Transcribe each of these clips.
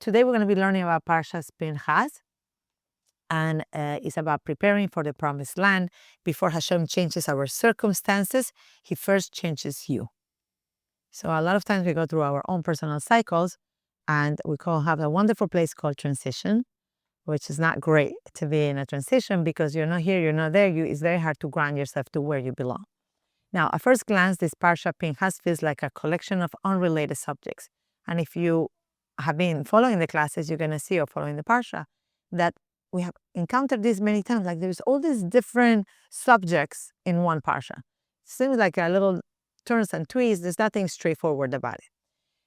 today we're going to be learning about Parshat Pinchas, and it's about preparing for the promised land. Before Hashem changes our circumstances, He first changes you. So a lot of times we go through our own personal cycles, and we have a wonderful place called transition, which is not great to be in a transition because you're not here, you're not there. It's very hard to ground yourself to where you belong. Now, at first glance, this Parshat Pinchas feels like a collection of unrelated subjects. And if you have been following the classes, you're going to see, or following the Parsha, that we have encountered this many times. Like there's all these different subjects in one Parsha. Seems like a little turns and twists. There's nothing straightforward about it.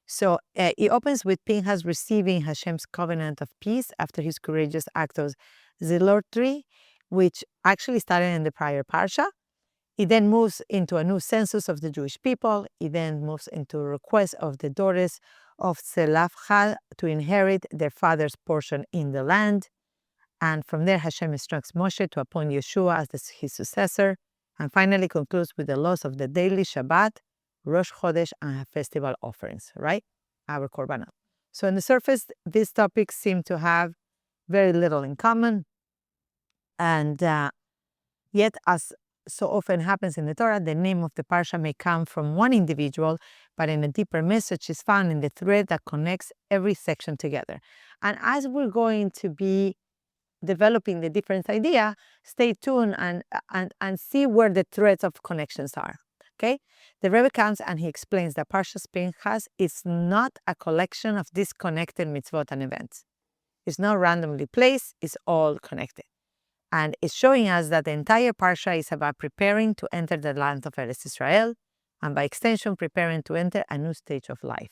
So it opens with Pinchas receiving Hashem's covenant of peace after his courageous act of zealotry, which actually started in the prior Parsha. It then moves into a new census of the Jewish people. It then moves into a request of the daughters of Zelophehad to inherit their father's portion in the land. And from there, Hashem instructs Moshe to appoint Yeshua as his successor, and finally concludes with the laws of the daily Shabbat, Rosh Chodesh, and festival offerings, right? Our Korbanot. So on the surface, these topics seem to have very little in common. And yet, as so often happens in the Torah, the name of the Parsha may come from one individual, but in a deeper message is found in the thread that connects every section together. And as we're going to be developing the different idea, stay tuned and see where the threads of connections are. Okay? The Rebbe comes and he explains that Parshat Pinchas is not a collection of disconnected mitzvot and events. It's not randomly placed, it's all connected. And it's showing us that the entire Parsha is about preparing to enter the land of Eretz Israel, and by extension, preparing to enter a new stage of life.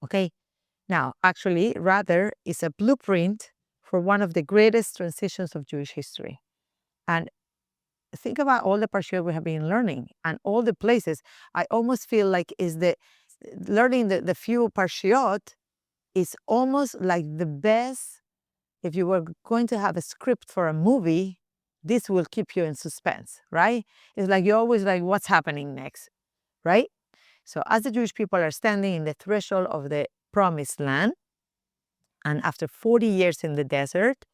Okay? Now, actually, rather, it's a blueprint for one of the greatest transitions of Jewish history. And think about all the Parshiot we have been learning and all the places. I almost feel like learning the few Parshiot is almost like the best. If you were going to have a script for a movie, this will keep you in suspense, right? It's like you're always like, what's happening next, right? So as the Jewish people are standing in the threshold of the promised land, and after 40 years in the desert,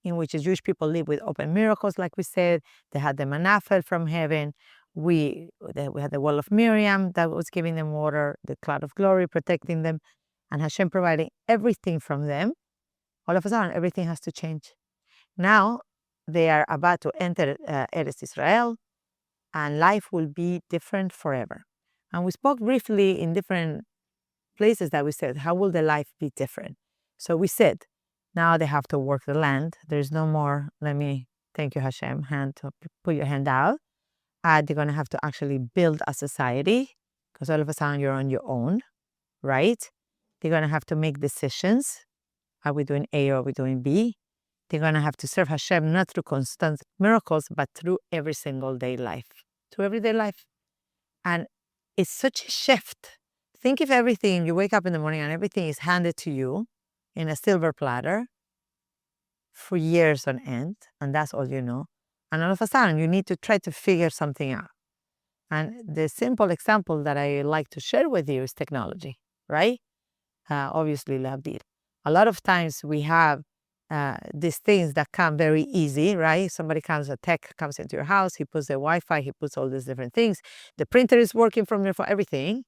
in which the Jewish people live with open miracles, like we said, they had the manna fell from heaven. We had the wall of Miriam that was giving them water, the cloud of glory protecting them, and Hashem providing everything from them. All of a sudden, everything has to change. Now, they are about to enter Eretz Israel, and life will be different forever. And we spoke briefly in different places that we said, how will the life be different? So we said, now they have to work the land. There's no more, let me, thank you Hashem, put your hand out. They're going to have to actually build a society, because all of a sudden you're on your own, right? They're going to have to make decisions. Are we doing A or are we doing B? They're going to have to serve Hashem not through constant miracles, but through every single day life, through everyday life. And it's such a shift. Think if everything, you wake up in the morning and everything is handed to you in a silver platter for years on end, and that's all you know. And all of a sudden, you need to try to figure something out. And the simple example that I like to share with you is technology, right? Obviously, Labdir. A lot of times we have these things that come very easy, right? Somebody a tech comes into your house, he puts the Wi-Fi, he puts all these different things. The printer is working from there for everything.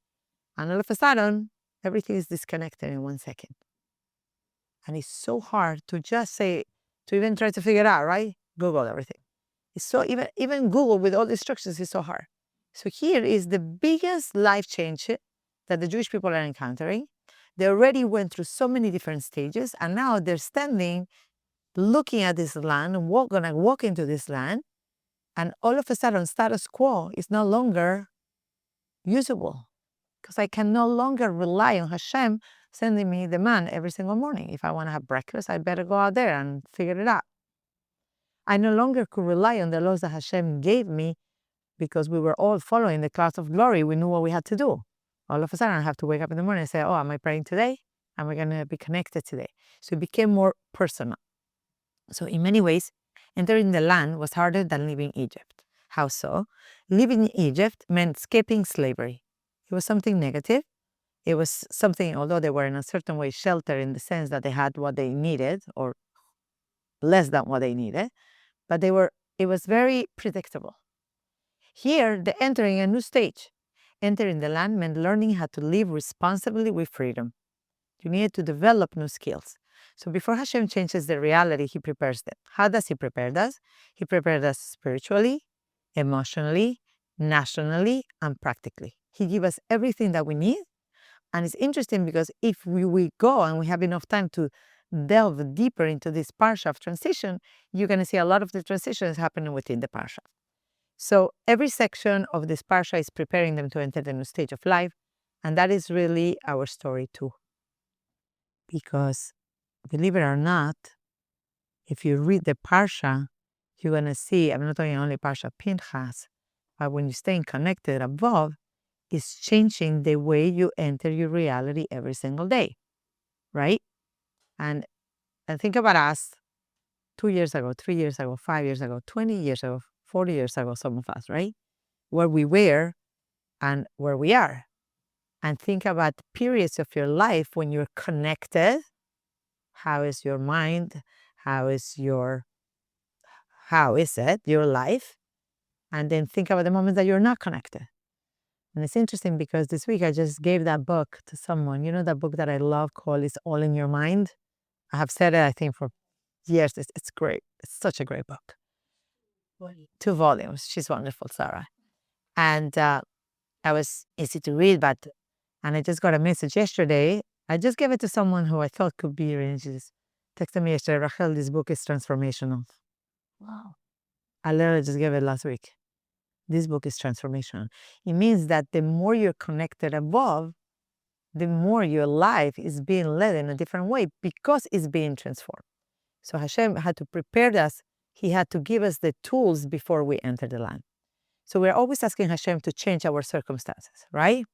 And all of a sudden, everything is disconnected in 1 second. And it's so hard to just say, to even try to figure it out, right? Google everything. It's so, even Google with all the instructions is so hard. So here is the biggest life change that the Jewish people are encountering. They already went through so many different stages, and now they're standing, looking at this land, going to walk into this land, and all of a sudden, status quo is no longer usable, because I can no longer rely on Hashem sending me the man every single morning. If I want to have breakfast, I better go out there and figure it out. I no longer could rely on the laws that Hashem gave me, because we were all following the clouds of glory. We knew what we had to do. All of a sudden, I have to wake up in the morning and say, oh, am I praying today? Am I going to be connected today? So it became more personal. So in many ways, entering the land was harder than leaving Egypt. How so? Living in Egypt meant escaping slavery. It was something negative. It was something, although they were in a certain way sheltered in the sense that they had what they needed or less than what they needed, but it was very predictable. Here, they're entering a new stage. Entering the land meant learning how to live responsibly with freedom. You needed to develop new skills. So before Hashem changes the reality, He prepares them. How does He prepare us? He prepared us spiritually, emotionally, nationally, and practically. He gives us everything that we need. And it's interesting because if we go and we have enough time to delve deeper into this parsha of transition, you're going to see a lot of the transitions happening within the parsha. So every section of this parsha is preparing them to enter the new stage of life. And that is really our story too. Because, believe it or not, if you read the parsha, you're going to see, I'm not talking only Parshat Pinchas, but when you're staying connected above, it's changing the way you enter your reality every single day, right? And think about us 2 years ago, 3 years ago, 5 years ago, 20 years ago, 40 years ago, some of us, right? Where we were and where we are. And think about periods of your life when you're connected. How is your mind? How is your life? And then think about the moments that you're not connected. And it's interesting because this week I just gave that book to someone. You know that book that I love called It's All in Your Mind? I have said it, I think, for years. It's great. It's such a great book. 2 volumes. She's wonderful, Sarah. And I was easy to read, and I just got a message yesterday. I just gave it to someone who I thought could be, and she just texted me yesterday, Rachel, this book is transformational. Wow. I literally just gave it last week. This book is transformational. It means that the more you're connected above, the more your life is being led in a different way because it's being transformed. So Hashem had to prepare us. He had to give us the tools before we enter the land. So we're always asking Hashem to change our circumstances, right?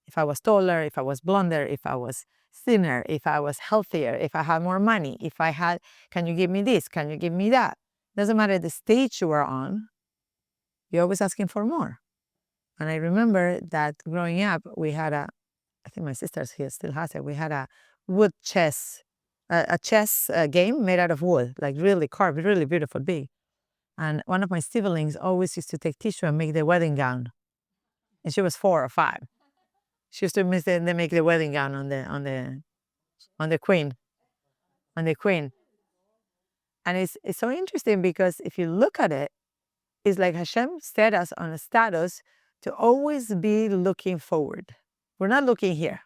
If I was taller, if I was blonder, if I was thinner, if I was healthier, if I had more money, can you give me this? Can you give me that? Doesn't matter the stage you are on, you're always asking for more. And I remember that growing up, we had I think my sister here still has it, we had a wood chess, a chess game made out of wood, like really carved, really beautiful, big. And one of my siblings always used to take tissue and make the wedding gown. And she was 4 or 5. She used to make the wedding gown on the queen. And it's so interesting because if you look at it, it's like Hashem set us on a status to always be looking forward. We're not looking here.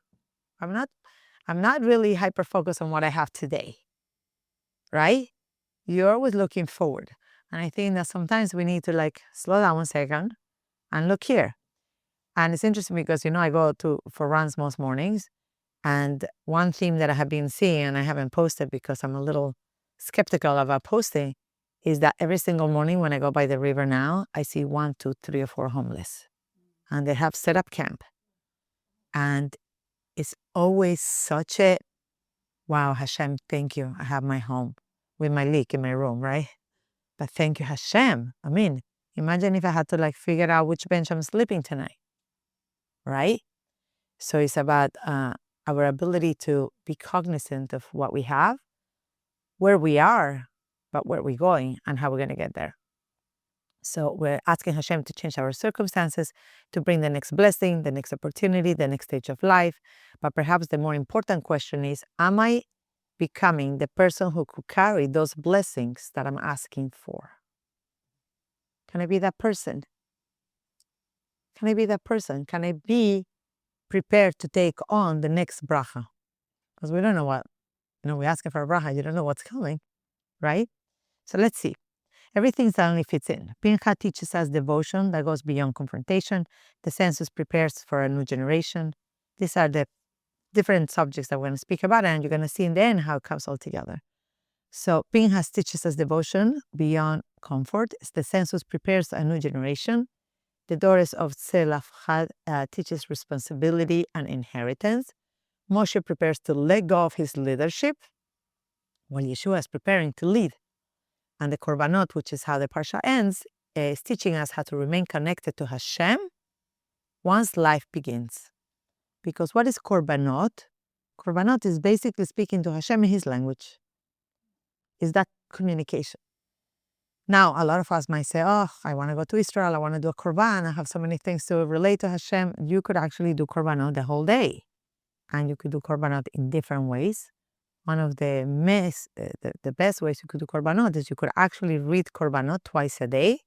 I'm not really hyper-focused on what I have today, right? You're always looking forward. And I think that sometimes we need to slow down 1 second and look here. And it's interesting because, I go for runs most mornings. And one theme that I have been seeing, and I haven't posted because I'm a little skeptical about posting, is that every single morning when I go by the river now, I see 1, 2, 3, or 4 homeless. And they have set up camp. And it's always such a, wow, Hashem, thank you. I have my home with my leak in my room, right? But thank you, Hashem. I mean, imagine if I had to figure out which bench I'm sleeping tonight, right? So it's about our ability to be cognizant of what we have, where we are, but where we're going and how we're going to get there. So we're asking Hashem to change our circumstances, to bring the next blessing, the next opportunity, the next stage of life. But perhaps the more important question is, am I becoming the person who could carry those blessings that I'm asking for? Can I be that person? Can I be that person? Can I be prepared to take on the next bracha? Because we don't know what, we're asking for a bracha, you don't know what's coming, right? So let's see. Everything suddenly fits in. Pinchas teaches us devotion that goes beyond confrontation. The census prepares for a new generation. These are the different subjects that we're going to speak about, and you're going to see in the end how it comes all together. So Pinchas teaches us devotion beyond comfort. The census prepares a new generation. The daughters of Zelaphat teaches responsibility and inheritance. Moshe prepares to let go of his leadership, while Yeshua is preparing to lead. And the Korbanot, which is how the Parsha ends, is teaching us how to remain connected to Hashem once life begins. Because what is korbanot? Korbanot is basically speaking to Hashem in his language. Is that communication? Now, a lot of us might say, oh, I want to go to Israel, I want to do a korban, I have so many things to relate to Hashem. You could actually do korbanot the whole day. And you could do korbanot in different ways. One of the best ways you could do korbanot is you could actually read korbanot twice a day.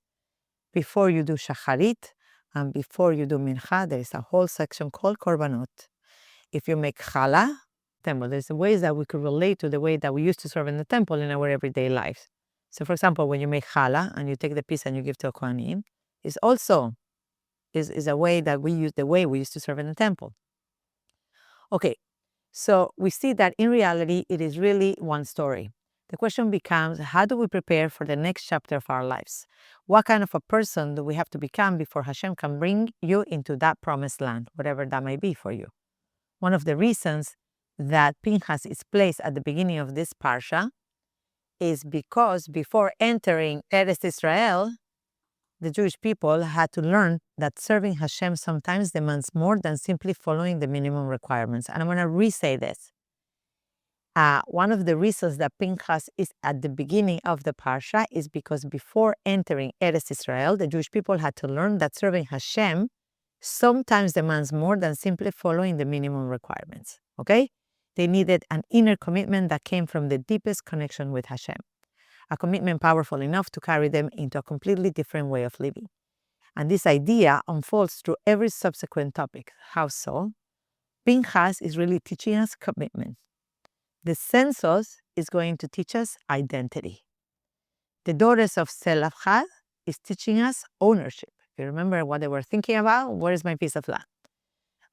Before you do shacharit and before you do mincha, there is a whole section called korbanot. If you make challah, temple, there's ways that we could relate to the way that we used to serve in the temple in our everyday lives. So, for example, when you make challah and you take the piece and you give to a kohanim, it's also is a way that we use the way we used to serve in the temple. Okay, so we see that in reality, it is really one story. The question becomes, how do we prepare for the next chapter of our lives? What kind of a person do we have to become before Hashem can bring you into that promised land, whatever that may be for you? One of the reasons that Pinchas is placed at the beginning of this parsha is because before entering Eretz Israel, the Jewish people had to learn that serving Hashem sometimes demands more than simply following the minimum requirements. And I'm going to re-say this. One of the reasons that Pinchas is at the beginning of the parsha is because before entering Eretz Israel, the Jewish people had to learn that serving Hashem sometimes demands more than simply following the minimum requirements. Okay? They needed an inner commitment that came from the deepest connection with Hashem. A commitment powerful enough to carry them into a completely different way of living. And this idea unfolds through every subsequent topic. How so? Pinchas is really teaching us commitment. The census is going to teach us identity. The daughters of Selachad is teaching us ownership. If you remember what they were thinking about, where is my piece of land?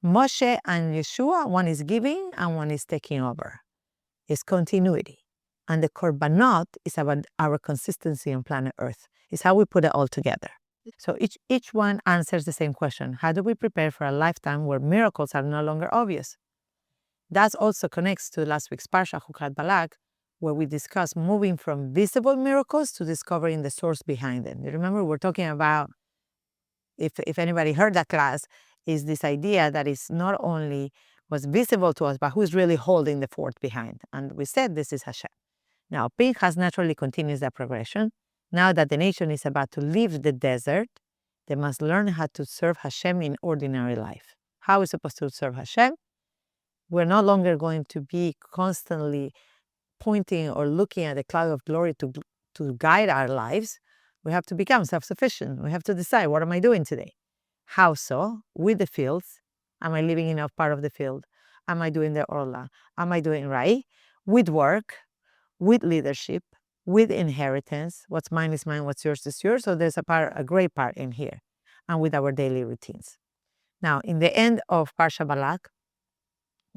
Moshe and Yeshua, one is giving and one is taking over. It's continuity. And the korbanot is about our consistency on planet Earth. It's how we put it all together. So each one answers the same question. How do we prepare for a lifetime where miracles are no longer obvious? That also connects to last week's Parsha, Chukat Balak, where we discuss moving from visible miracles to discovering the source behind them. You remember we're talking about, if anybody heard that class, is this idea that it's not only what's visible to us, but who's really holding the fort behind. And we said this is Hashem. Now, Pinchas naturally continues that progression. Now that the nation is about to leave the desert, they must learn how to serve Hashem in ordinary life. How are we supposed to serve Hashem? We're no longer going to be constantly pointing or looking at the cloud of glory to guide our lives. We have to become self-sufficient. We have to decide, what am I doing today? How so? With the fields. Am I living enough part of the field? Am I doing the orla? Am I doing right? With work, with leadership, with inheritance. What's mine is mine, what's yours is yours. So there's a great part in here. And with our daily routines. Now, in the end of Parsha Balak,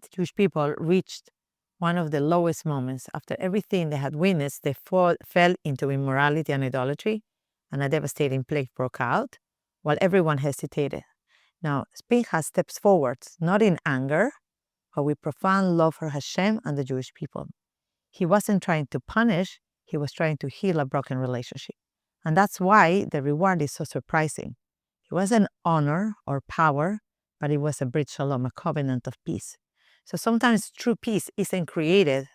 the Jewish people reached one of the lowest moments. After everything they had witnessed, they fell into immorality and idolatry, and a devastating plague broke out, while everyone hesitated. Now, Pinchas steps forward, not in anger, but with profound love for Hashem and the Jewish people. He wasn't trying to punish, he was trying to heal a broken relationship. And that's why the reward is so surprising. It wasn't honor or power, but it was a brit shalom, a covenant of peace. So sometimes true peace isn't created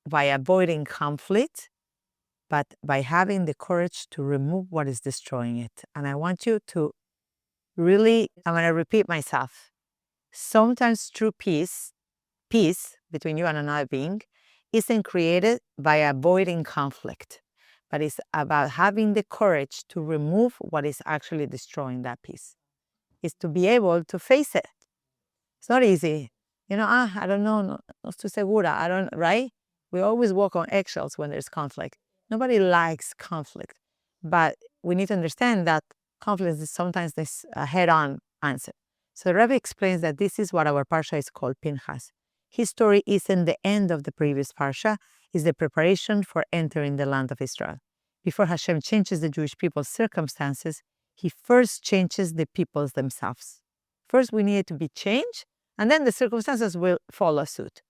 by avoiding conflict, but by having the courage to remove what is destroying it. And I want you to really, I'm going to repeat myself. Sometimes true peace between you and another being, isn't created by avoiding conflict, but it's about having the courage to remove what is actually destroying that peace. It's to be able to face it. It's not easy. I don't know, no estoy segura, right? We always walk on eggshells when there's conflict. Nobody likes conflict, but we need to understand that conflict is sometimes this head-on answer. So Rebbe explains that this is what our parsha is called Pinchas. His story isn't the end of the previous parsha, it's the preparation for entering the land of Israel. Before Hashem changes the Jewish people's circumstances, he first changes the peoples themselves. First, we need to be changed, and then the circumstances will follow suit.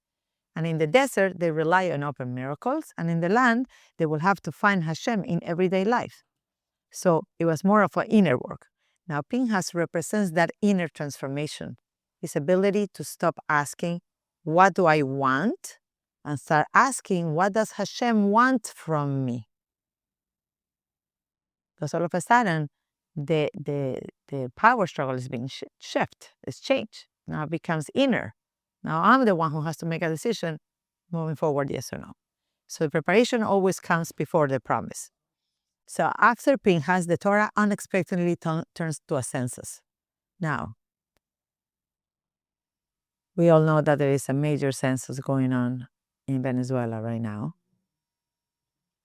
And in the desert, they rely on open miracles, and in the land, they will have to find Hashem in everyday life. So it was more of an inner work. Now, Pinchas represents that inner transformation. His ability to stop asking, what do I want? And start asking, what does Hashem want from me? Because all of a sudden, the power struggle is being shifted, it's changed. Now it becomes inner. Now I'm the one who has to make a decision moving forward, yes or no. So the preparation always comes before the promise. So after Pinchas, the Torah unexpectedly turns to a census. Now, we all know that there is a major census going on in Venezuela right now.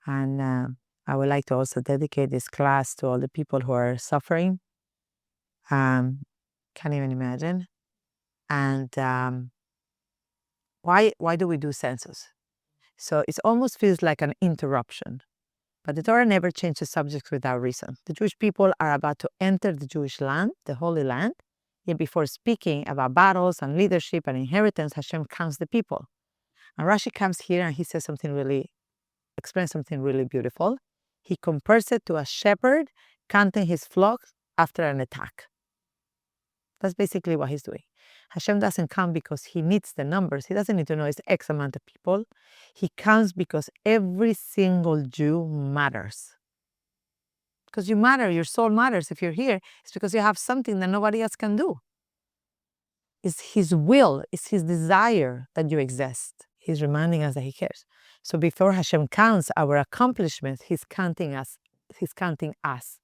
And I would like to also dedicate this class to all the people who are suffering. Can't even imagine. And why do we do census? So it almost feels like an interruption. But the Torah never changes subjects without reason. The Jewish people are about to enter the Jewish land, the Holy Land. Yet before speaking about battles and leadership and inheritance, Hashem counts the people. And Rashi comes here and he says explains something really beautiful. He compares it to a shepherd counting his flock after an attack. That's basically what he's doing. Hashem doesn't count because he needs the numbers. He doesn't need to know it's X amount of people. He counts because every single Jew matters. Because you matter, your soul matters. If you're here, it's because you have something that nobody else can do. It's his will, it's his desire that you exist. He's reminding us that he cares. So before Hashem counts our accomplishments, he's counting us. He's counting us.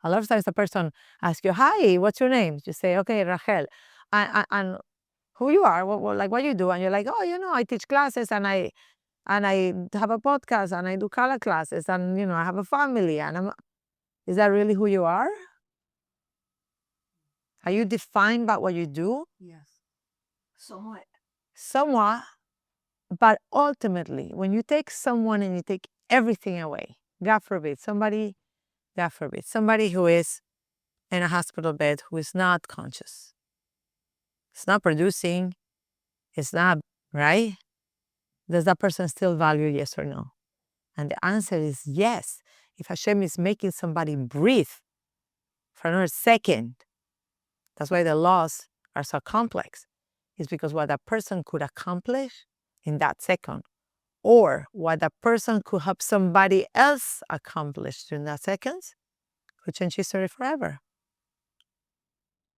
A lot of times a person asks you, hi, what's your name? You say, okay, Rachel. And who you are, what you do. And you're like, oh, I teach classes and I have a podcast and I do color classes and, I have a family. Is that really who you are? Are you defined by what you do? Yes. Somewhat. Somewhat. But ultimately, when you take someone and you take everything away, God forbid, somebody who is in a hospital bed who is not conscious, it's not producing, it's not, right? Does that person still value yes or no? And the answer is yes. If Hashem is making somebody breathe for another second, that's why the laws are so complex. It's because what that person could accomplish in that second, or what that person could help somebody else accomplish during that second, could change history forever.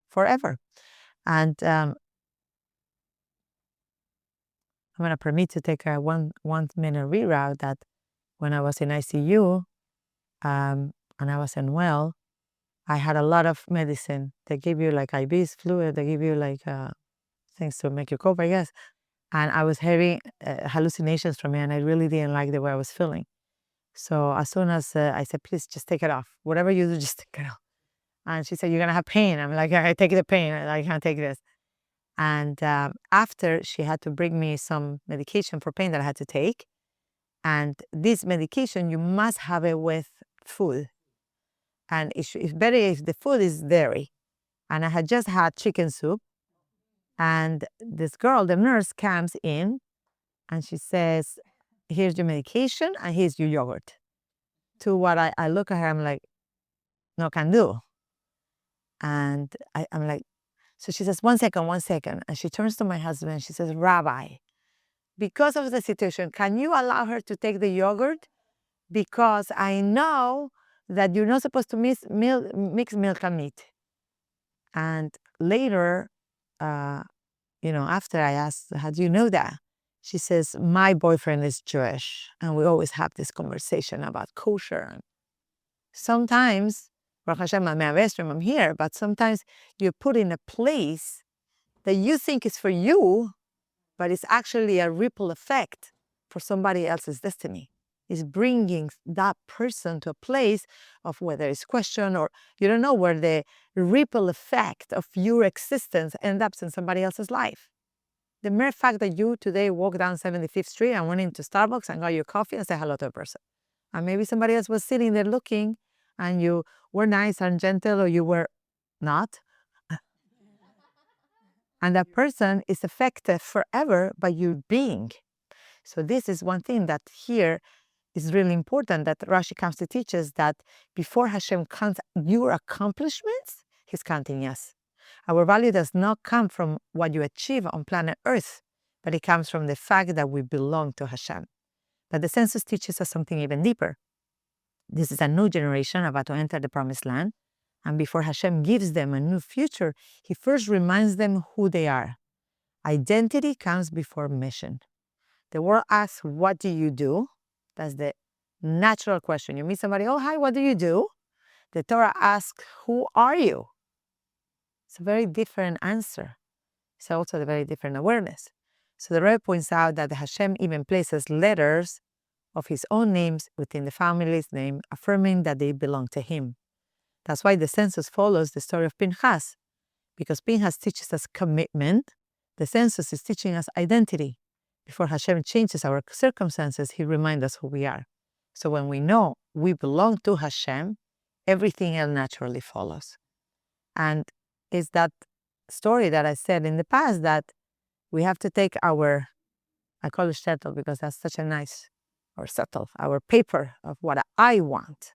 Forever. And I'm going to permit to take a one minute reroute that when I was in ICU and I was unwell, I had a lot of medicine. They give you like IVs, fluid, they give you like things to make you cope, I guess. And I was having hallucinations from it, and I really didn't like the way I was feeling. So as soon as I said, please just take it off. Whatever you do, just take it off. And she said, you're going to have pain. I'm like, I take the pain. I can't take this. And after, she had to bring me some medication for pain that I had to take. And this medication, you must have it with food. And it's better if the food is dairy. And I had just had chicken soup. And this girl, the nurse, comes in and she says, here's your medication and here's your yogurt. To what I look at her, I'm like, no can do. And I'm like, so she says, one second. And she turns to my husband and she says, Rabbi, because of the situation, can you allow her to take the yogurt? Because I know that you're not supposed to mix milk and meat. And later, after I asked, how do you know that? She says, my boyfriend is Jewish, and we always have this conversation about kosher. Sometimes, Baruch Hashem, I'm here, but sometimes you're put in a place that you think is for you, but it's actually a ripple effect for somebody else's destiny. It's bringing that person to a place of whether it's question or you don't know where the ripple effect of your existence ends up in somebody else's life. The mere fact that you today walked down 75th Street and went into Starbucks and got your coffee and said hello to a person. And maybe somebody else was sitting there looking and you were nice and gentle or you were not. And that person is affected forever by your being. So this is one thing that here is really important that Rashi comes to teach us, that before Hashem counts your accomplishments, he's counting us. Our value does not come from what you achieve on planet Earth, but it comes from the fact that we belong to Hashem. But the census teaches us something even deeper. This is a new generation about to enter the promised land, and before Hashem gives them a new future, he first reminds them who they are. Identity comes before mission. The world asks, what do you do? That's the natural question. You meet somebody, oh, hi, what do you do? The Torah asks, who are you? It's a very different answer. It's also a very different awareness. So the Rebbe points out that Hashem even places letters of his own names within the family's name, affirming that they belong to him. That's why the census follows the story of Pinchas. Because Pinchas teaches us commitment, the census is teaching us identity. Before Hashem changes our circumstances, he reminds us who we are. So when we know we belong to Hashem, everything else naturally follows. And it's that story that I said in the past that we have to take our, I call it shtetl because that's such a nice, or settle, our paper of what I want.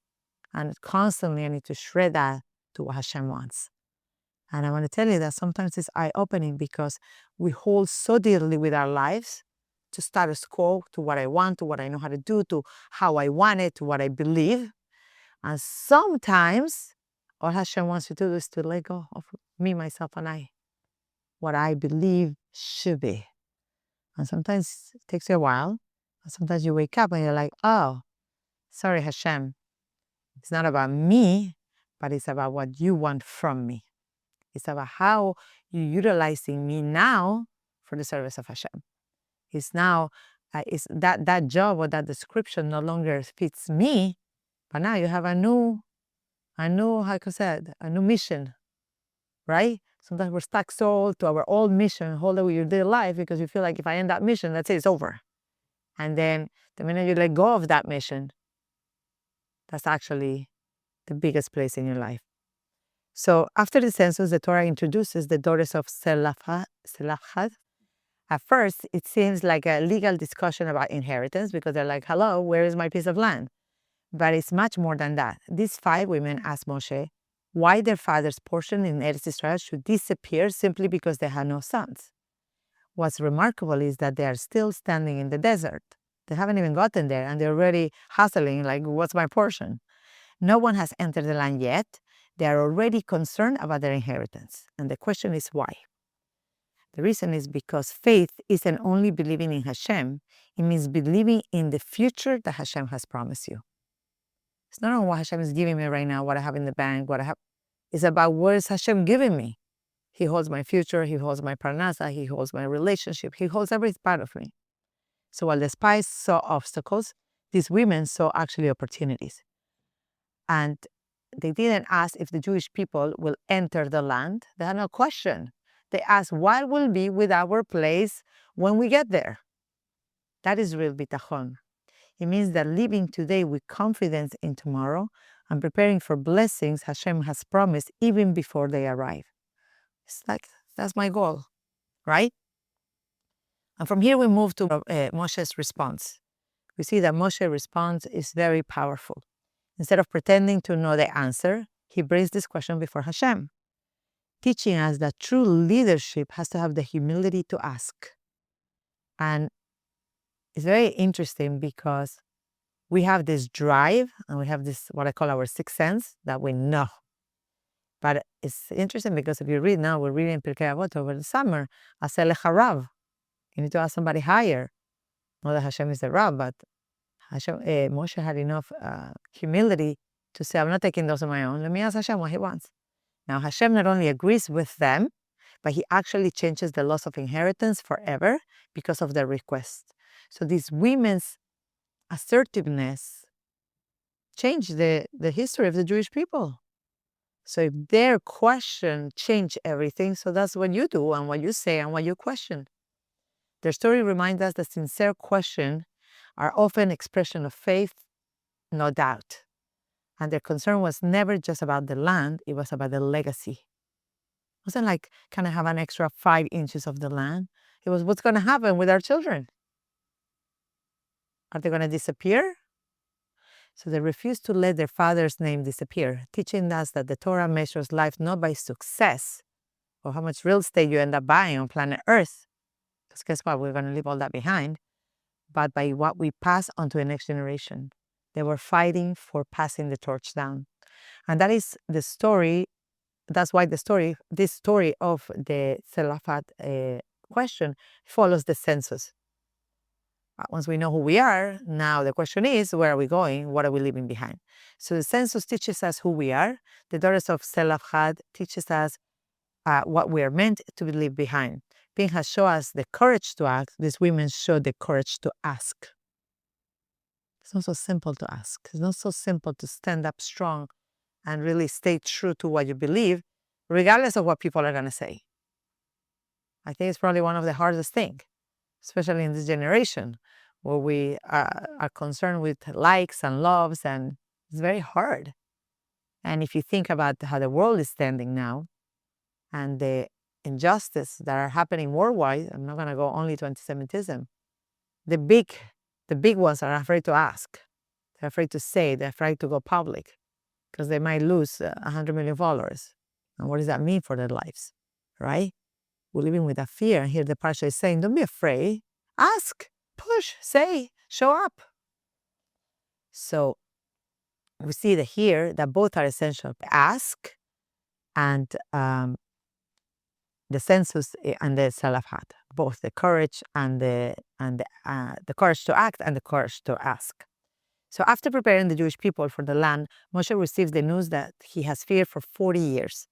And constantly I need to shred that to what Hashem wants. And I want to tell you that sometimes it's eye-opening because we hold so dearly with our lives to status quo, to what I want, to what I know how to do, to how I want it, to what I believe. And sometimes all Hashem wants you to do is to let go of me, myself, and I. What I believe should be. And sometimes it takes you a while. And sometimes you wake up and you're like, oh, sorry, Hashem. It's not about me, but it's about what you want from me. It's about how you're utilizing me now for the service of Hashem. It's now, it's that job or that description no longer fits me, but now you have a new, how I said, a new mission, right? Sometimes we're stuck so to our old mission, hold it with your daily life because you feel like if I end that mission, that's it, it's over. And then the minute you let go of that mission, that's actually the biggest place in your life. So after the census, the Torah introduces the daughters of Selachad. At first, it seems like a legal discussion about inheritance because they're like, hello, where is my piece of land? But it's much more than that. These 5 women asked Moshe why their father's portion in Eretz Israel should disappear simply because they had no sons. What's remarkable is that they are still standing in the desert. They haven't even gotten there, and they're already hustling, like, what's my portion? No one has entered the land yet. They are already concerned about their inheritance. And the question is why? The reason is because faith isn't only believing in Hashem, it means believing in the future that Hashem has promised you. It's not on what Hashem is giving me right now, what I have in the bank, what I have. It's about what is Hashem giving me. He holds my future, he holds my parnasa, he holds my relationship, he holds every part of me. So while the spies saw obstacles, these women saw actually opportunities. And they didn't ask if the Jewish people will enter the land. They had no question. They asked, what will be with our place when we get there? That is real bitachon. It means that living today with confidence in tomorrow and preparing for blessings Hashem has promised even before they arrive. It's like, that's my goal, right? And from here we move to Moshe's response. We see that Moshe's response is very powerful. Instead of pretending to know the answer, he brings this question before Hashem, teaching us that true leadership has to have the humility to ask. And it's very interesting because we have this drive and we have this, what I call our sixth sense, that we know. But it's interesting because if you read now, we're reading Pirkei Avot over the summer, Aseh lecha Rav. You need to ask somebody higher. Not that Hashem is the Rav, but Moshe had enough humility to say, I'm not taking those on my own. Let me ask Hashem what he wants. Now, Hashem not only agrees with them, but he actually changes the laws of inheritance forever because of their request. So these women's assertiveness changed the history of the Jewish people. So if their question changed everything, so that's what you do and what you say and what you question. Their story reminds us that sincere questions are often expression of faith, no doubt. And their concern was never just about the land, it was about the legacy. It wasn't like, can I have an extra 5 inches of the land? It was, what's going to happen with our children? Are they going to disappear? So they refused to let their father's name disappear, teaching us that the Torah measures life not by success or how much real estate you end up buying on planet Earth. Because guess what? We're going to leave all that behind. But by what we pass on to the next generation. They were fighting for passing the torch down. And that is the story. That's why this story of the Zelafat question follows the census. Once we know who we are, now the question is, where are we going? What are we leaving behind? So the census teaches us who we are. The daughters of Zelafat teaches us what we are meant to leave behind. Pinchas shows us the courage to act. These women show the courage to ask. It's not so simple to ask. It's not so simple to stand up strong and really stay true to what you believe, regardless of what people are going to say. I think it's probably one of the hardest things, especially in this generation, where we are concerned with likes and loves, and it's very hard. And if you think about how the world is standing now, and the injustice that are happening worldwide, I'm not going to go only to anti-Semitism. The big ones are afraid to ask. They're afraid to say. They're afraid to go public because they might lose 100 million followers. And what does that mean for their lives, right? We're living with that fear. And here the Parsha is saying, don't be afraid. Ask, push, say, show up. So we see that here that both are essential. Ask and the census and the Zelafat, both the courage and the courage to act and the courage to ask. So after preparing the Jewish people for the land, Moshe receives the news that he has feared for 40 years.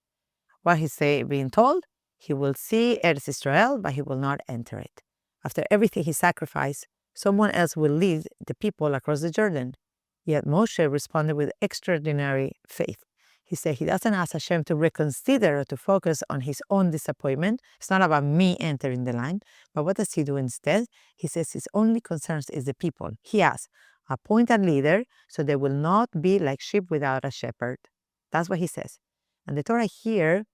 What he's being told, he will see Eretz Israel, but he will not enter it. After everything he sacrificed, someone else will lead the people across the Jordan. Yet Moshe responded with extraordinary faith. He said he doesn't ask Hashem to reconsider or to focus on his own disappointment. It's not about me entering the land. But what does he do instead? He says his only concern is the people. He asks, appoint a leader so they will not be like sheep without a shepherd. That's what he says. And the Torah here,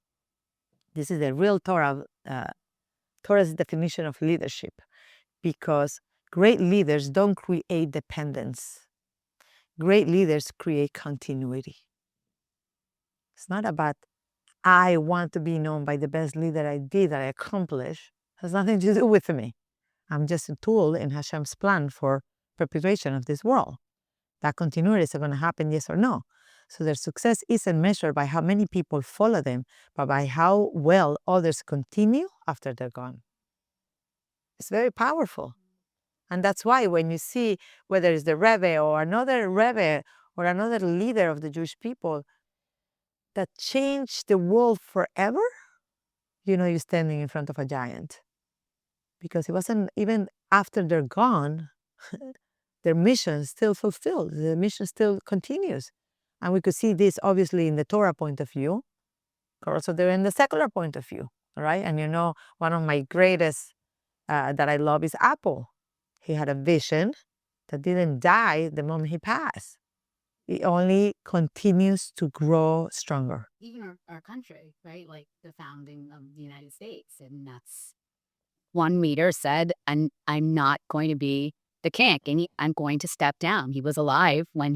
this is the real Torah, Torah's definition of leadership, because great leaders don't create dependence. Great leaders create continuity. It's not about, I want to be known by the best leader I did, that I accomplished. It has nothing to do with me. I'm just a tool in Hashem's plan for perpetuation of this world. That continuity is going to happen, yes or no. So their success isn't measured by how many people follow them, but by how well others continue after they're gone. It's very powerful. And that's why when you see whether it's the Rebbe or another Rebbe or another leader of the Jewish people that changed the world forever, you know you're standing in front of a giant. Because it wasn't even after they're gone, their mission is still fulfilled. The mission still continues. And we could see this obviously in the Torah point of view, but also there in the secular point of view, right? And you know, one of my greatest that I love is Apple. He had a vision that didn't die the moment he passed. It only continues to grow stronger. Even our country, right? Like the founding of the United States. And that's one leader said, I'm not going to be the king. I'm going to step down. He was alive when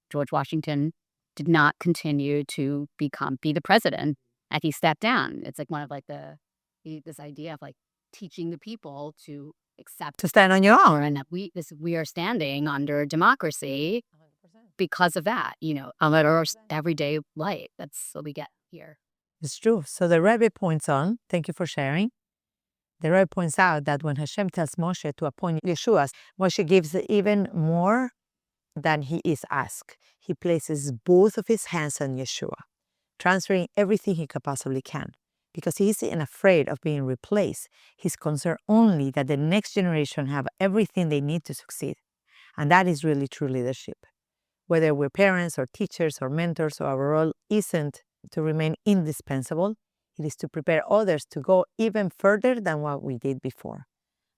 George Washington did not continue to be the president, and he stepped down. It's like one of like this idea of like teaching the people to accept, to stand on your own, and that we are standing under democracy 100%. Because of that, you know, under our everyday life. That's what we get here. It's true. So the Rebbe points on, thank you for sharing. The Rebbe points out that when Hashem tells Moshe to appoint Yeshua, Moshe gives even more than he is asked. He places both of his hands on Yeshua, transferring everything he could possibly can. Because he isn't afraid of being replaced. He's concerned only that the next generation have everything they need to succeed. And that is really true leadership. Whether we're parents or teachers or mentors, or our role isn't to remain indispensable. It is to prepare others to go even further than what we did before.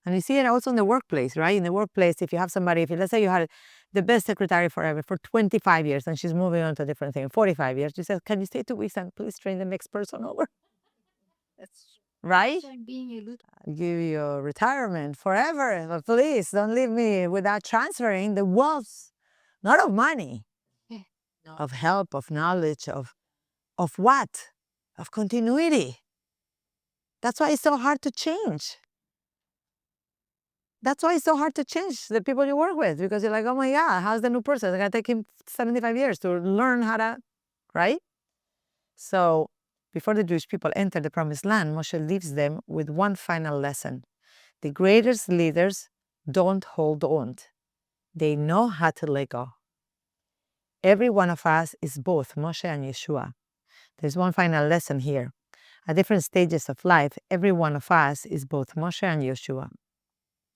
And you see it also in the workplace, right? In the workplace, if you have somebody, let's say you had the best secretary forever for 25 years and she's moving on to a different thing, 45 years, you say, can you stay 2 weeks and please train the next person over? That's right? like being a leader. I'll give you retirement forever, but please don't leave me without transferring the wealth, not of money, of help, of knowledge, of what? Of continuity. That's why it's so hard to change. That's why it's so hard to change the people you work with, because you're like, oh my God, how's the new person? It's going to take him 75 years to learn how to, right? So before the Jewish people enter the promised land, Moshe leaves them with one final lesson. The greatest leaders don't hold on. They know how to let go. Every one of us is both Moshe and Yeshua. There's one final lesson here. At different stages of life, every one of us is both Moshe and Yeshua.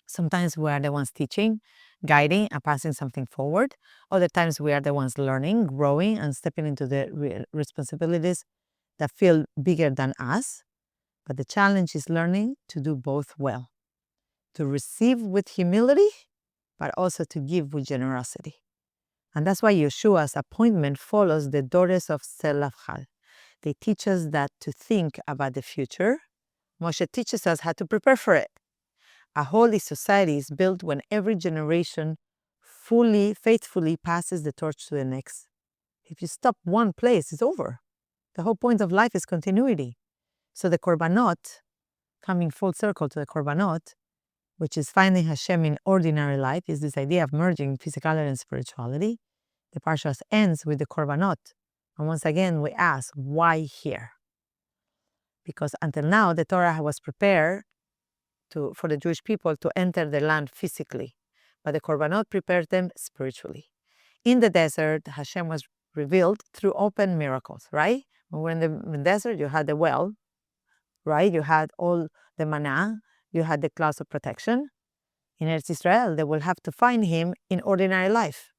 Sometimes we are the ones teaching, guiding, and passing something forward. Other times we are the ones learning, growing, and stepping into the responsibilities that feel bigger than us. But the challenge is learning to do both well. To receive with humility, but also to give with generosity. And that's why Yeshua's appointment follows the daughters of Selafchad. They teach us that to think about the future. Moshe teaches us how to prepare for it. A holy society is built when every generation faithfully passes the torch to the next. If you stop one place, it's over. The whole point of life is continuity. So the korbanot, coming full circle to the korbanot, which is finding Hashem in ordinary life, is this idea of merging physicality and spirituality. The parsha ends with the korbanot. And once again, we ask, why here? Because until now, the Torah was prepared for the Jewish people to enter the land physically, but the korbanot prepared them spiritually. In the desert, Hashem was revealed through open miracles, right? When we're in the desert, you had the well, right? You had all the manna, you had the clouds of protection. In Eretz Israel, they will have to find him in ordinary life.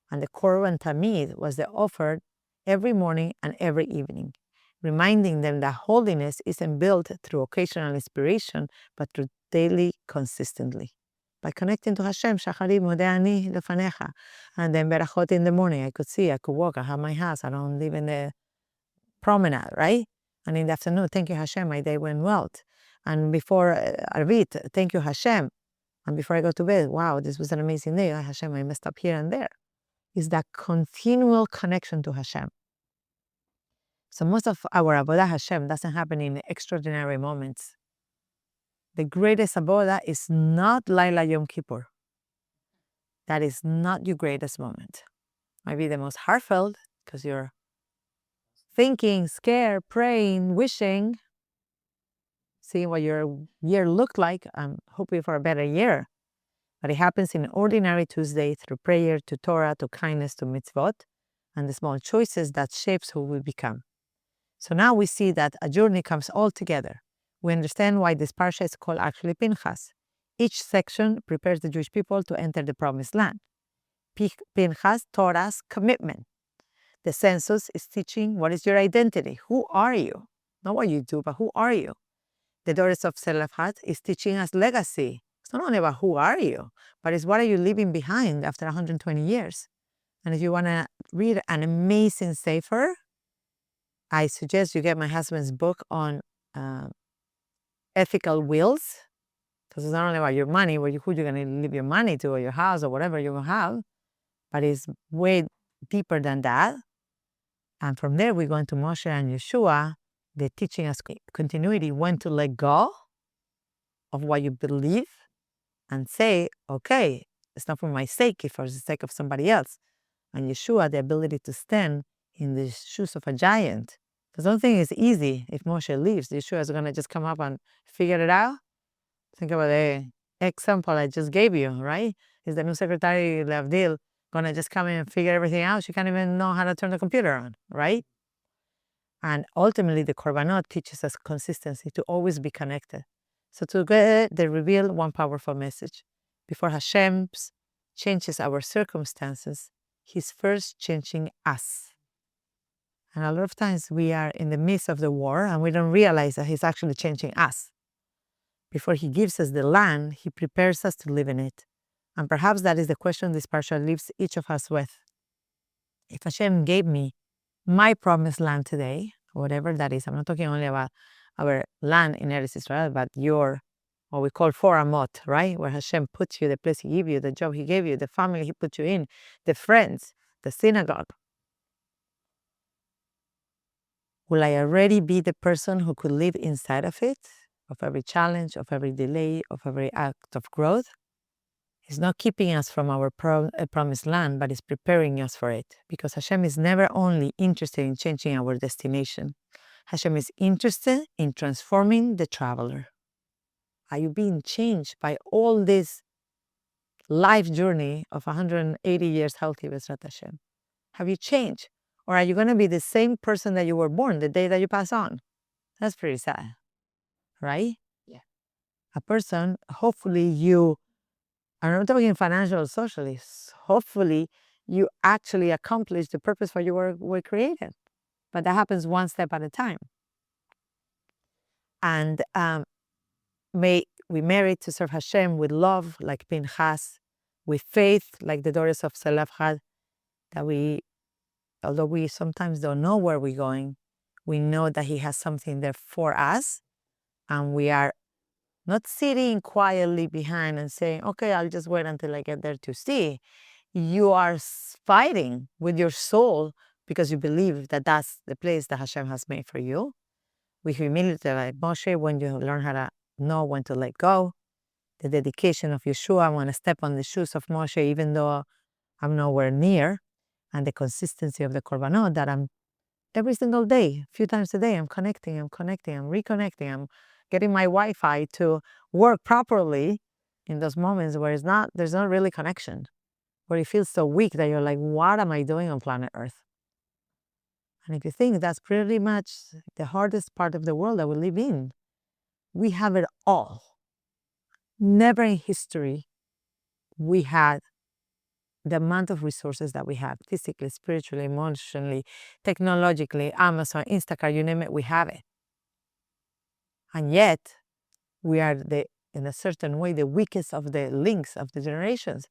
And the Korban Tamid was the offered every morning and every evening, reminding them that holiness isn't built through occasional inspiration, but through daily consistently. By connecting to Hashem, Shacharit modeh ani lefanecha. And then berachot in the morning, I could see, I could walk, I have my house, I don't live in the promenade, right? And in the afternoon, thank you Hashem, my day went well. And before Arvit, thank you Hashem. And before I go to bed, wow, this was an amazing day. Hashem, I messed up here and there. Is that continual connection to Hashem. So most of our Avodah Hashem doesn't happen in extraordinary moments. The greatest Avodah is not Laila Yom Kippur. That is not your greatest moment. Might be the most heartfelt because you're thinking, scared, praying, wishing, seeing what your year looked like, and hoping for a better year. But it happens in ordinary Tuesday through prayer, to Torah, to kindness, to mitzvot, and the small choices that shapes who we become. So now we see that a journey comes all together. We understand why this parsha is called actually Pinchas. Each section prepares the Jewish people to enter the promised land. Pinchas, Torah's commitment. The census is teaching what is your identity. Who are you? Not what you do, but who are you? The daughters of Selafhat is teaching us legacy. It's not only about who are you, but it's what are you leaving behind after 120 years. And if you want to read an amazing sefer, I suggest you get my husband's book on ethical wills, because it's not only about your money, who you're going to leave your money to, or your house, or whatever you're going to have, but it's way deeper than that. And from there, we go into Moshe and Yeshua. They're teaching us continuity, when to let go of what you believe and say, okay, it's not for my sake, it's for the sake of somebody else. And Yeshua, the ability to stand in the shoes of a giant. Because I don't think it's easy if Moshe leaves. Yeshua is going to just come up and figure it out. Think about the example I just gave you, right? Is the new secretary, Leavdil, going to just come in and figure everything out? She can't even know how to turn the computer on, right? And ultimately, the Korbanot teaches us consistency, to always be connected. So together, they reveal one powerful message. Before Hashem changes our circumstances, He's first changing us. And a lot of times we are in the midst of the war and we don't realize that He's actually changing us. Before He gives us the land, He prepares us to live in it. And perhaps that is the question this parsha leaves each of us with. If Hashem gave me my promised land today, whatever that is, I'm not talking only about our land in Eretz Israel, but your, what we call foramot, right? Where Hashem puts you, the place He gave you, the job He gave you, the family He put you in, the friends, the synagogue. Will I already be the person who could live inside of it, of every challenge, of every delay, of every act of growth? It's not keeping us from our promised land, but it's preparing us for it. Because Hashem is never only interested in changing our destination. Hashem is interested in transforming the traveler. Are you being changed by all this life journey of 180 years healthy Bezrat Hashem? Have you changed? Or are you going to be the same person that you were born the day that you pass on? That's pretty sad, right? Yeah. A person, hopefully you, I'm not talking financial or socialists, hopefully you actually accomplish the purpose for you were created. But that happens one step at a time. And may we merit to serve Hashem with love, like Pinchas, with faith, like the daughters of Zelophehad, that we, although we sometimes don't know where we're going, we know that He has something there for us, and we are not sitting quietly behind and saying, okay, I'll just wait until I get there to see. You are fighting with your soul because you believe that that's the place that Hashem has made for you. With humility, like Moshe, when you learn how to know when to let go. The dedication of Yeshua, I want to step on the shoes of Moshe even though I'm nowhere near. And the consistency of the Korbanot, that I'm every single day, a few times a day, I'm connecting, I'm reconnecting, I'm getting my Wi-Fi to work properly in those moments where there's not really connection, where you feel so weak that you're like, what am I doing on planet Earth? And if you think that's pretty much the hardest part of the world that we live in, we have it all. Never in history we had the amount of resources that we have, physically, spiritually, emotionally, technologically, Amazon, Instacart, you name it, we have it. And yet, we are, in a certain way, the weakest of the links of the generations.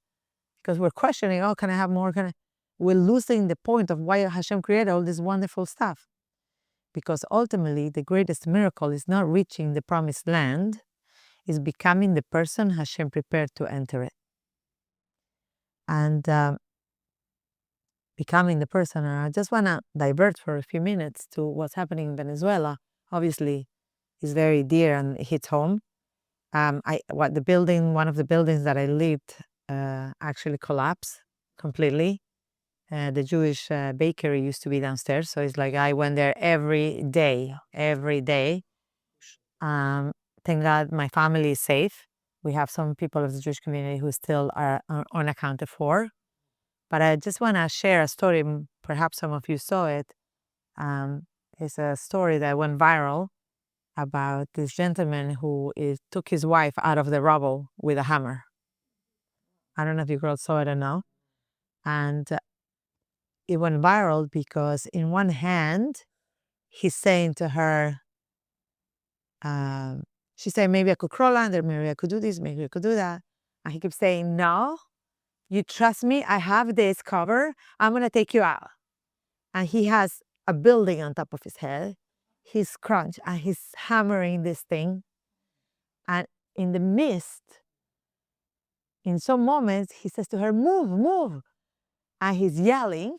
Because we're questioning, oh, can I have more? We're losing the point of why Hashem created all this wonderful stuff. Because ultimately, the greatest miracle is not reaching the promised land, is becoming the person Hashem prepared to enter it. And becoming the person. I just want to divert for a few minutes to what's happening in Venezuela. Obviously, it's very dear and it hits home. One of the buildings that I lived actually collapsed completely. The Jewish bakery used to be downstairs, so it's like I went there every day. Thank God my family is safe. We have some people of the Jewish community who still are unaccounted for. But I just want to share a story. Perhaps some of you saw it. It's a story that went viral about this gentleman who took his wife out of the rubble with a hammer. I don't know if you girls saw it or no. And it went viral because in one hand, he's saying to her, she's saying, maybe I could crawl under, maybe I could do this, maybe I could do that. And he keeps saying, no, you trust me, I have this cover, I'm going to take you out. And he has a building on top of his head. He's crunched and he's hammering this thing. And in the mist, in some moments, he says to her, move, move. And he's yelling.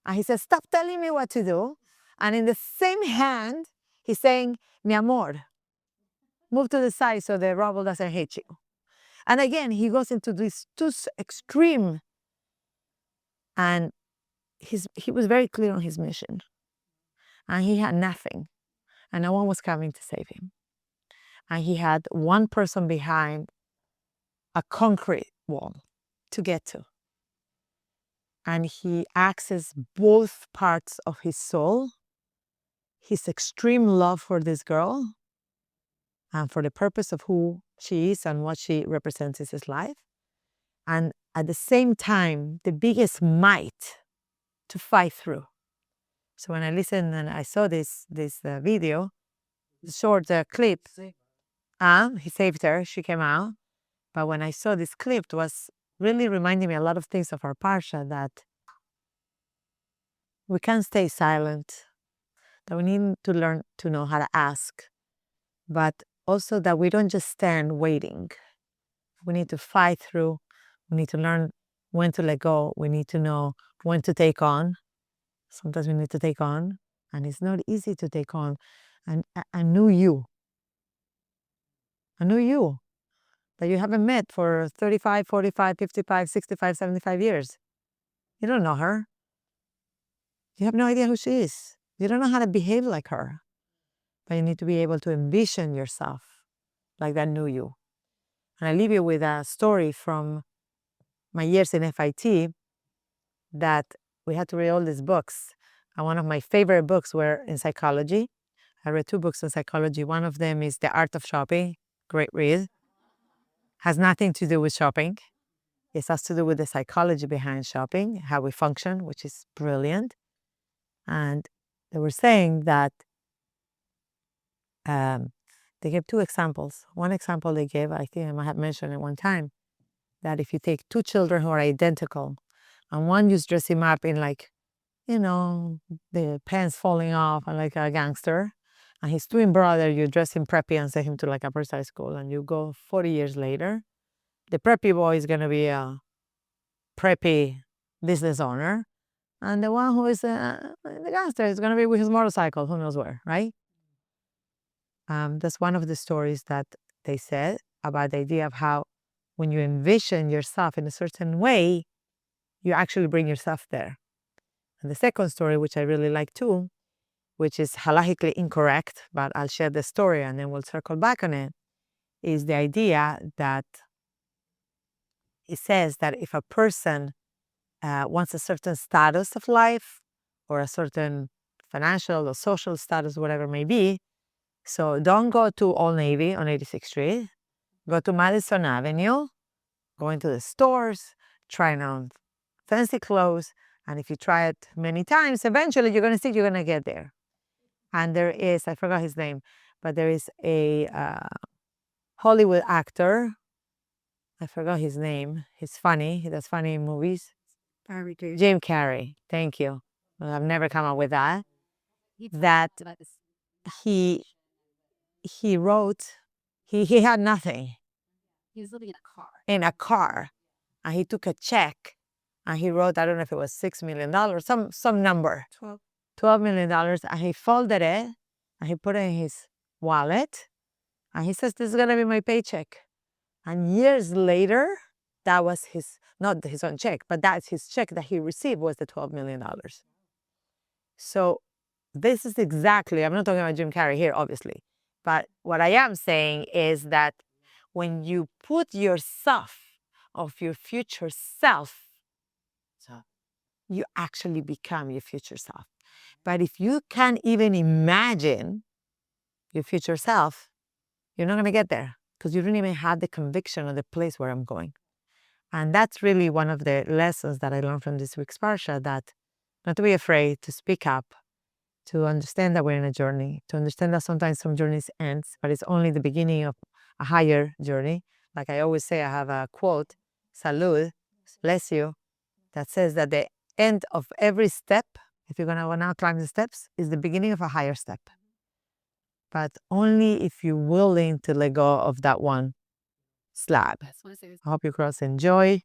And he says, stop telling me what to do. And in the same hand, he's saying, mi amor, move to the side so the rubble doesn't hit you. And again, he goes into this too extreme. And he was very clear on his mission. And he had nothing. And no one was coming to save him. And he had one person behind a concrete wall to get to. And he accessed both parts of his soul, his extreme love for this girl, and for the purpose of who she is and what she represents in his life. And at the same time, the biggest might to fight through. So when I listened and I saw this video, short clip, he saved her, she came out. But when I saw this clip, it was really reminding me a lot of things of our Parsha, that we can't stay silent, that we need to learn to know how to ask, but also that we don't just stand waiting. We need to fight through. We need to learn when to let go. We need to know when to take on. Sometimes we need to take on. And it's not easy to take on a new you. A new you that you haven't met for 35, 45, 55, 65, 75 years. You don't know her. You have no idea who she is. You don't know how to behave like her. But you need to be able to envision yourself like that new you. And I leave you with a story from my years in FIT that we had to read all these books. And one of my favorite books were in psychology. I read 2 books in psychology. One of them is The Art of Shopping. Great read. Has nothing to do with shopping. It has to do with the psychology behind shopping, how we function, which is brilliant. And they were saying that they gave 2 examples. One example they gave, I think I might have mentioned it one time, that if you take 2 children who are identical, and one you dress him up in like, the pants falling off and like a gangster, and his twin brother, you dress him preppy and send him to like a first high school, and you go 40 years later, the preppy boy is going to be a preppy business owner, and the one who is the gangster is going to be with his motorcycle, who knows where, right? That's one of the stories that they said about the idea of how when you envision yourself in a certain way, you actually bring yourself there. And the second story, which I really like too, which is halachically incorrect, but I'll share the story and then we'll circle back on it, is the idea that it says that if a person wants a certain status of life or a certain financial or social status, whatever it may be, so don't go to Old Navy on 86th Street. Go to Madison Avenue, go into the stores, trying on fancy clothes, and if you try it many times, eventually you're going to see you're going to get there. And there is, I forgot his name, but there is a Hollywood actor. I forgot his name. He's funny. He does funny movies. Jim Carrey. Thank you. Well, I've never come up with that. That he wrote, he had nothing. He was living in a car. In a car. And he took a check and he wrote, I don't know if it was $6 million, some number. $12 million. And he folded it and he put it in his wallet. And he says, this is going to be my paycheck. And years later, that was not his own check, but that's his check that he received was the $12 million. So this is exactly, I'm not talking about Jim Carrey here, obviously. But what I am saying is that when you put yourself of your future self, you actually become your future self. But if you can't even imagine your future self, you're not going to get there because you don't even have the conviction of the place where I'm going. And that's really one of the lessons that I learned from this week's Parsha, that not to be afraid to speak up, to understand that we're in a journey, to understand that sometimes some journeys end, but it's only the beginning of a higher journey. Like I always say, I have a quote, Salud, bless you, that says that the end of every step, if you're going to now climb the steps, is the beginning of a higher step. But only if you're willing to let go of that one slab. I hope you cross enjoy.